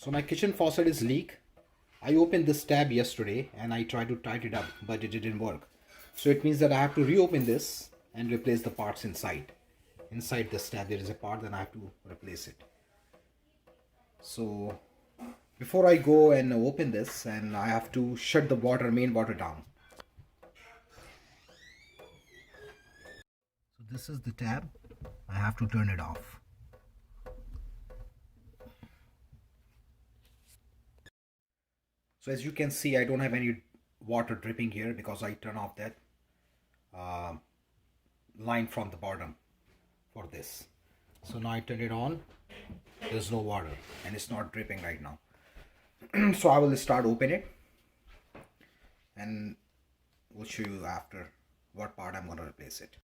So my kitchen faucet is leak. I opened this tab yesterday and I tried to tighten it up, but it didn't work. So it means that I have to reopen this and replace the parts inside. Inside this tab there is a part, then I have to replace it. So before I go and open this, and I have to shut the main water down. So this is the tab. I have to turn it off. So as you can see, I don't have any water dripping here because I turn off that line from the bottom for this. So now I turn it on. There's no water and it's not dripping right now. So I will start open it and we'll show you after what part I'm going to replace it.